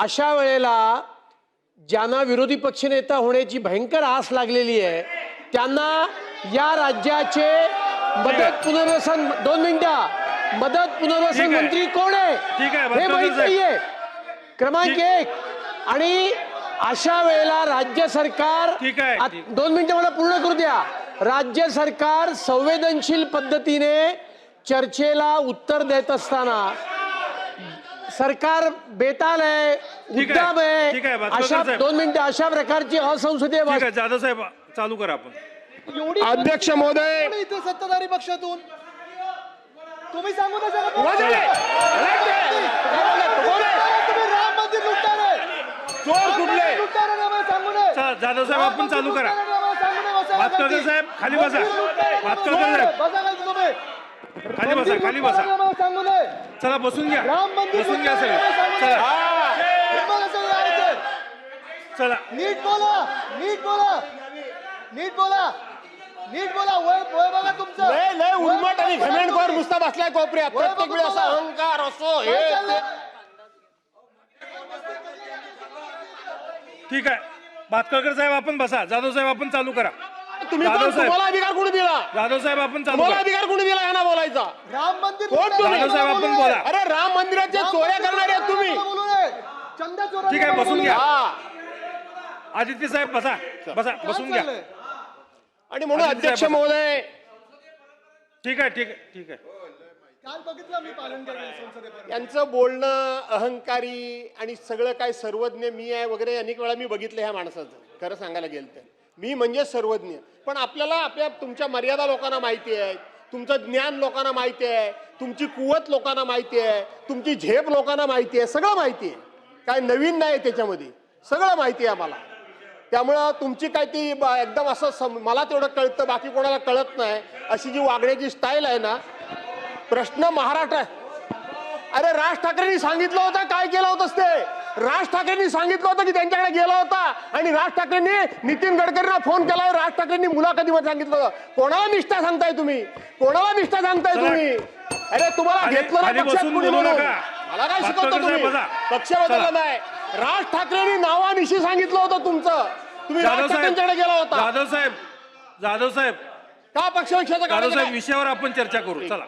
अशा वेळेला ज्यांना विरोधी पक्षनेता होण्याची भयंकर आस लागलेली आहे त्यांना या राज्याचे मदत पुनर्वसन 2 मिनिटं मदत पुनर्वसन मंत्री कोण आहे हे माहित नाहीये क्रमांक 1 आणि अशा वेळेला राज्य सरकार 2 मिनिटं मला पूर्ण करू द्या राज्य सरकार संवेदनशील पद्धतीने चर्चेला उत्तर देत असताना सरकार बेताल आहे उद्दाम आहे अशा 2 मिनिटं अशा प्रकारची असंसदीय जाधव साहेब चालू करा आपण अध्यक्ष महोदय इथे सत्ताधारी पक्षातून तुम्ही सांगू नाही शकत तुम्ही राम मंदिर लुटताय चोर कुठले सांगू नये जाधव साहेब आपण चालू करा भातकर साहेब खाली बसा भातकर साहेब खाली बसा सांगू नये चला बसून घ्या राम मंदिर बसून घ्या सगळे चला नीट बोला नीट बोला नीट बोला नीट बोला वय बघा तुमचं लय उर्मट आणि घमेंडखोर नुसता बसलाय कोपऱ्यात प्रत्येक वेळी असा अहंकार असो हे ठीक आहे भातकर साहेब आपण बसा जाधव साहेब आपण चालू करा तुम्ही तुम्हाला अधिकार कोणी दिला जाधव साहेब आपण चालू तुम्हाला करा अधिकार कोणी दिला यांना बोलायचा राम मंदिर कोण तुम्ही? जाधव साहेब आपण बोला अरे राम मंदिराच्या चोऱ्या करणारे आहेत तुम्ही बोलू नये चंदा चोरा ठीक आहे बसून घ्या हा आदित्य साहेब बसा बसा बसून घ्या आणि म्हणून अध्यक्ष महोदय ठीक आहे ठीक आहे ठीक आहे काल बघितलं मी पालन केलं संसदेपर्यंत यांचं बोलणं अहंकारी आणि सगळं काय सर्वज्ञ मी आहे वगैरे अनेक वेळा मी बघितलं ह्या माणसाचं खरं सांगायला गेलं तर मी म्हणजे सर्वज्ञ पण आपल्याला तुमच्या मर्यादा लोकांना माहिती आहे तुमचं ज्ञान लोकांना माहिती आहे तुमची कुवत लोकांना माहिती आहे तुमची झेप लोकांना माहिती आहे सगळं माहिती आहे काय नवीन नाही त्याच्यामध्ये सगळं माहिती आहे आम्हाला त्यामुळं तुमची काय ती एकदम असं मला तेवढं कळतं बाकी कोणाला कळत नाही अशी जी वागण्याची स्टाईल आहे ना प्रश्न महाराष्ट्र अरे राज ठाकरेंनी सांगितलं होतं काय केलं होतंस ते राज ठाकरेंनी सांगितलं होतं की त्यांच्याकडे गेला होता आणि राज ठाकरेंनी नितीन गडकरींना फोन केला राज ठाकरेंनी मुलाखतीमध्ये सांगितलं होतं कोणाला निष्ठा सांगताय तुम्ही कोणाला निष्ठा सांगताय तुम्ही अरे तुम्हाला घेतलं ना पक्षात कुणी म्हणून मला काय शिकवतो तुम्ही पक्ष बदलला नाही राज ठाकरेंनी नावानिशी सांगितलं होतं तुमचं तुम्ही राज ठाकरेंच्याकडे गेला होता जाधव साहेब का पक्षविषयाचा विषयावर आपण चर्चा करू चला